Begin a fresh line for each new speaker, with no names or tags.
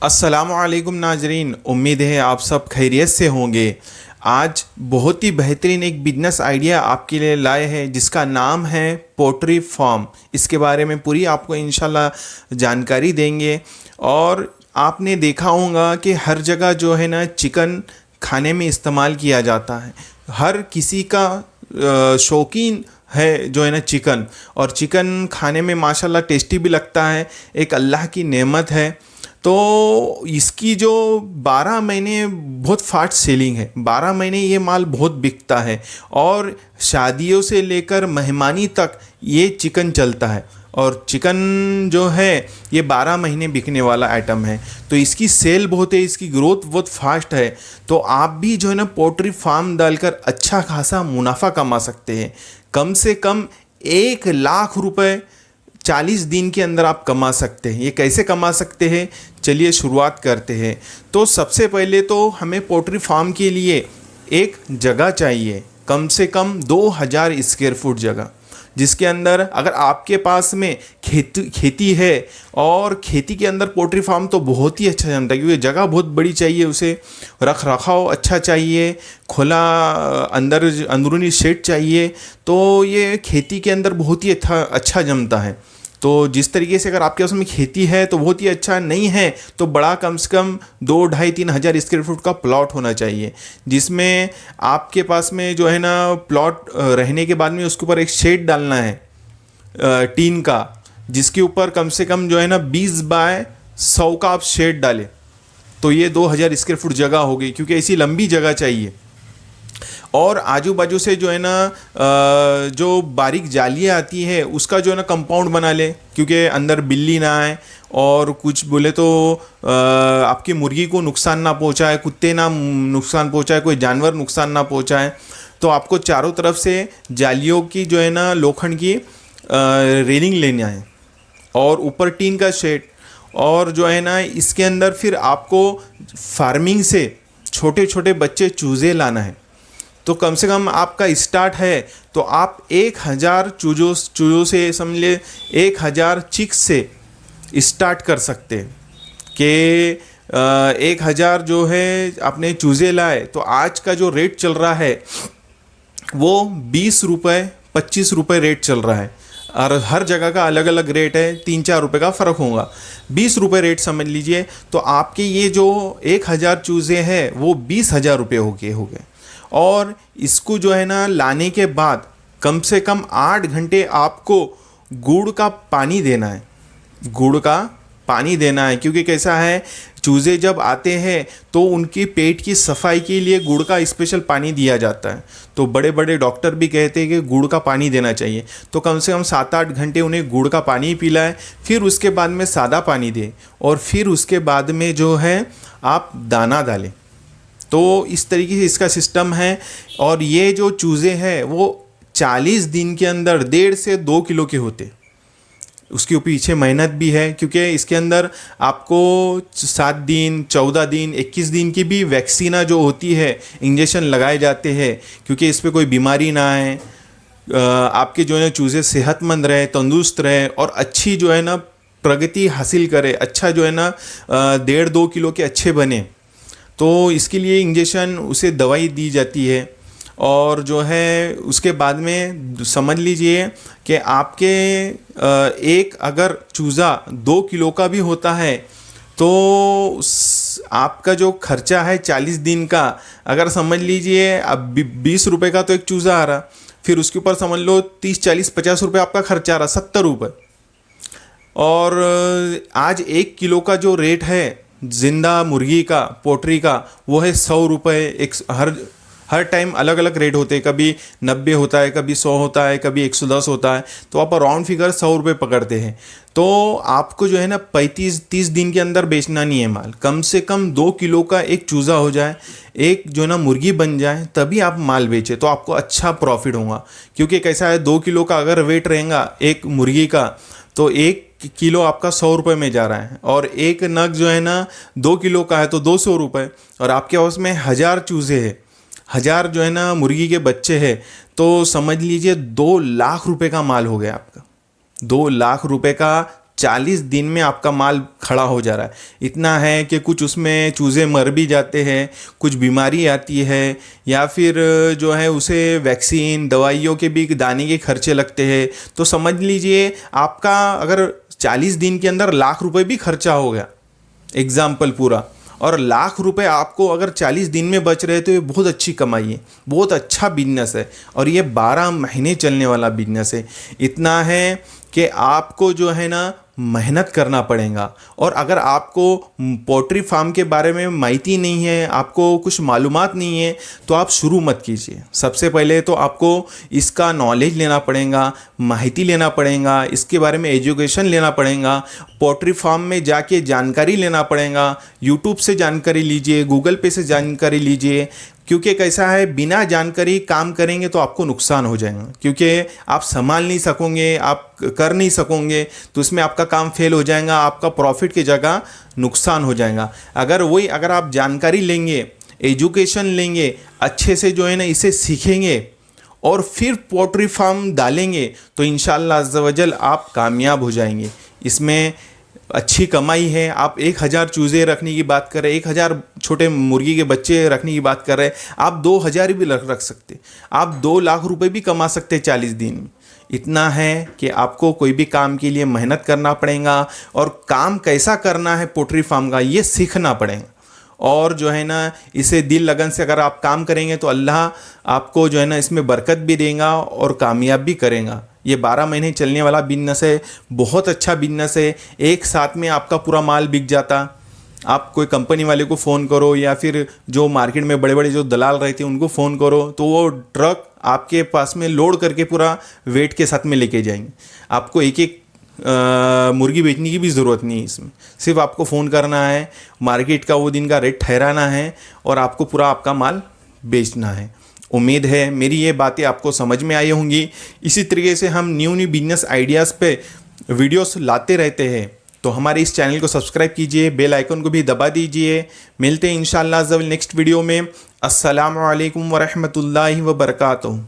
अस्सलामुअलैकुम नाजरीन, उम्मीद है आप सब खैरियत से होंगे। आज बहुत ही बेहतरीन एक बिजनेस आइडिया आपके लिए लाए हैं जिसका नाम है पोल्ट्री फार्म। इसके बारे में पूरी आपको इंशाल्लाह जानकारी देंगे। और आपने देखा होगा कि हर जगह जो है ना चिकन खाने में इस्तेमाल किया जाता है। हर किसी का शौकीन है जो है ना चिकन, और चिकन खाने में माशाल्लाह टेस्टी भी लगता है, एक अल्लाह की नेमत है। तो इसकी जो 12 महीने बहुत फास्ट सेलिंग है, 12 महीने ये माल बहुत बिकता है और शादियों से लेकर मेहमानी तक ये चिकन चलता है। और चिकन जो है ये 12 महीने बिकने वाला आइटम है, तो इसकी सेल बहुत है, इसकी ग्रोथ बहुत फास्ट है। तो आप भी जो है ना पोल्ट्री फार्म डालकर अच्छा खासा मुनाफा कमा सकते हैं। कम से कम 1 लाख रुपए 40 दिन के अंदर आप कमा सकते हैं। ये कैसे कमा सकते हैं, चलिए शुरुआत करते हैं। तो सबसे पहले तो हमें पोल्ट्री फार्म के लिए एक जगह चाहिए, कम से कम 2000 स्क्वायर फुट जगह, जिसके अंदर अगर आपके पास में खेती है, और खेती के अंदर पोल्ट्री फार्म तो बहुत ही अच्छा जमता है क्योंकि जगह बहुत बड़ी चाहिए, उसे रख रखाव अच्छा चाहिए, खुला अंदरूनी शेड चाहिए, तो ये खेती के अंदर बहुत ही अच्छा जमता है। तो जिस तरीके से अगर आपके पास में खेती है तो बहुत ही अच्छा, नहीं है तो बड़ा कम से कम 2-2.5-3 हज़ार स्क्वायर फुट का प्लॉट होना चाहिए, जिसमें आपके पास में जो है ना प्लॉट रहने के बाद में उसके ऊपर एक शेड डालना है टीन का, जिसके ऊपर कम से कम जो है ना 20 बाय 100 का आप शेड डालें तो ये 2000 स्क्वायर फुट जगह होगी, क्योंकि ऐसी लंबी जगह चाहिए। और आजू बाजू से जो है ना जो बारीक जालियाँ आती है उसका जो है ना कंपाउंड बना ले, क्योंकि अंदर बिल्ली ना आए और कुछ बोले तो आपकी मुर्गी को नुकसान ना पहुंचाए, कुत्ते ना नुकसान पहुंचाए, कोई जानवर नुकसान ना पहुंचाए। तो आपको चारों तरफ से जालियों की जो है ना लोखंड की रेलिंग लेना है, और ऊपर टीन का शेड, और जो है ना इसके अंदर फिर आपको फार्मिंग से छोटे छोटे बच्चे चूज़े लाना है। तो कम से कम आपका स्टार्ट है तो आप 1000 चूज़ों से समझ ले 1000 चिक्स से स्टार्ट कर सकते हैं कि 1000 जो है आपने चूज़े लाए तो आज का जो रेट चल रहा है वो 20 रुपये 25 रुपये रेट चल रहा है, और हर जगह का अलग अलग रेट है, 3-4 रुपये का फ़र्क होगा। 20 रुपये रेट समझ लीजिए, तो आपके ये जो 1000 चूज़े हैं वो 20,000 रुपये हो गए। और इसको जो है ना लाने के बाद कम से कम 8 घंटे आपको गुड़ का पानी देना है, गुड़ का पानी देना है, क्योंकि कैसा है चूज़े जब आते हैं तो उनकी पेट की सफाई के लिए गुड़ का स्पेशल पानी दिया जाता है। तो बड़े बड़े डॉक्टर भी कहते हैं कि गुड़ का पानी देना चाहिए, तो कम से कम 7-8 घंटे उन्हें गुड़ का पानी पिलाएं, फिर उसके बाद में सादा पानी दें, और फिर उसके बाद में जो है आप दाना डालें। तो इस तरीके से इसका सिस्टम है। और ये जो चूज़े हैं वो 40 दिन के अंदर 1.5 से 2 किलो के होते। उसके पीछे मेहनत भी है, क्योंकि इसके अंदर आपको 7 दिन 14 दिन 21 दिन की भी वैक्सीना जो होती है, इंजेक्शन लगाए जाते हैं, क्योंकि इस पर कोई बीमारी ना आए, आपके जो है चूज़े सेहतमंद रहे, तंदुरुस्त रहे, और अच्छी जो है ना प्रगति हासिल करे, अच्छा जो है ना 1.5-2 किलो के अच्छे बने। तो इसके लिए इंजेक्शन उसे दवाई दी जाती है। और जो है उसके बाद में समझ लीजिए कि आपके एक अगर चूज़ा 2 किलो का भी होता है तो आपका जो खर्चा है 40 दिन का, अगर समझ लीजिए अब 20 रुपये का तो एक चूज़ा आ रहा, फिर उसके ऊपर समझ लो 30-40-50 रुपये आपका खर्चा आ रहा, 70 रुपये। और आज 1 किलो का जो रेट है जिंदा मुर्गी का, पोल्ट्री का, वो है 100 रुपये। हर टाइम अलग अलग रेट होते हैं, कभी 90 होता है, कभी 100 होता है, कभी 110 होता है, तो आप राउंड फिगर 100 रुपये पकड़ते हैं। तो आपको जो है ना 35-30 दिन के अंदर बेचना नहीं है माल, कम से कम 2 किलो का एक चूज़ा हो जाए, एक जो ना मुर्गी बन जाए, तभी आप माल बेचें तो आपको अच्छा प्रॉफिट होगा। क्योंकि कैसा है 2 किलो का अगर वेट रहेगा एक मुर्गी का, तो 1 किलो आपका 100 रुपये में जा रहा है, और एक नग जो है ना 2 किलो का है तो 200 रुपये, और आपके पास में 1000 चूज़े हैं, 1000 जो है ना मुर्गी के बच्चे हैं, तो समझ लीजिए 2 लाख रुपए का माल हो गया आपका। 2 लाख रुपए का 40 दिन में आपका माल खड़ा हो जा रहा है। इतना है कि कुछ उसमें चूज़े मर भी जाते हैं, कुछ बीमारी आती है, या फिर जो है उसे वैक्सीन दवाइयों के भी दाने के खर्चे लगते हैं। तो समझ लीजिए आपका अगर 40 दिन के अंदर लाख रुपए भी खर्चा हो गया, एग्जाम्पल पूरा, और लाख रुपए आपको अगर 40 दिन में बच रहे तो ये बहुत अच्छी कमाई है, बहुत अच्छा बिजनेस है, और ये 12 महीने चलने वाला बिजनेस है। इतना है कि आपको जो है ना मेहनत करना पड़ेगा। और अगर आपको पोल्ट्री फार्म के बारे में माहिती नहीं है, आपको कुछ मालूमात नहीं है, तो आप शुरू मत कीजिए। सबसे पहले तो आपको इसका नॉलेज लेना पड़ेगा, माहिती लेना पड़ेगा, इसके बारे में एजुकेशन लेना पड़ेगा, पोल्ट्री फार्म में जाके जानकारी लेना पड़ेगा, यूट्यूब से जानकारी लीजिए, गूगल पे से जानकारी लीजिए। क्योंकि कैसा है, बिना जानकारी काम करेंगे तो आपको नुकसान हो जाएगा, क्योंकि आप संभाल नहीं सकोगे, आप कर नहीं सकोगे, तो इसमें आपका काम फेल हो जाएगा, आपका प्रॉफिट की जगह नुकसान हो जाएगा। अगर आप जानकारी लेंगे, एजुकेशन लेंगे, अच्छे से जो है ना इसे सीखेंगे और फिर पोल्ट्री फार्म डालेंगे, तो इंशाअल्लाह अज़्ज़ व जल आप कामयाब हो जाएंगे। इसमें अच्छी कमाई है। आप 1000 चूज़े रखने की बात कर रहे हैं, 1000 छोटे मुर्गी के बच्चे रखने की बात कर रहे हैं, आप 2000 भी रख सकते, आप 2 लाख रुपए भी कमा सकते 40 दिन में। इतना है कि आपको कोई भी काम के लिए मेहनत करना पड़ेगा, और काम कैसा करना है पोल्ट्री फार्म का ये सीखना पड़ेगा। और जो है ना इसे दिल लगन से अगर आप काम करेंगे तो अल्लाह आपको जो है ना इसमें बरकत भी देगा और कामयाब भी करेगा। ये 12 महीने चलने वाला बिजनेस है, बहुत अच्छा बिजनेस है। एक साथ में आपका पूरा माल बिक जाता। आप कोई कंपनी वाले को फ़ोन करो, या फिर जो मार्केट में बड़े बड़े जो दलाल रहते हैं उनको फ़ोन करो, तो वो ट्रक आपके पास में लोड करके पूरा वेट के साथ में लेके जाएंगे। आपको एक एक मुर्गी बेचने की भी ज़रूरत नहीं है इसमें, सिर्फ आपको फ़ोन करना है, मार्केट का वो दिन का रेट ठहराना है, और आपको पूरा आपका माल बेचना है। उम्मीद है मेरी ये बातें आपको समझ में आई होंगी। इसी तरीके से हम न्यू बिजनेस आइडियाज़ पे वीडियोस लाते रहते हैं, तो हमारे इस चैनल को सब्सक्राइब कीजिए, बेल आइकन को भी दबा दीजिए। मिलते हैं इंशाअल्लाह नेक्स्ट वीडियो में। अस्सलामु अलैकुम वरहमतुल्लाहि वबरकातुहू।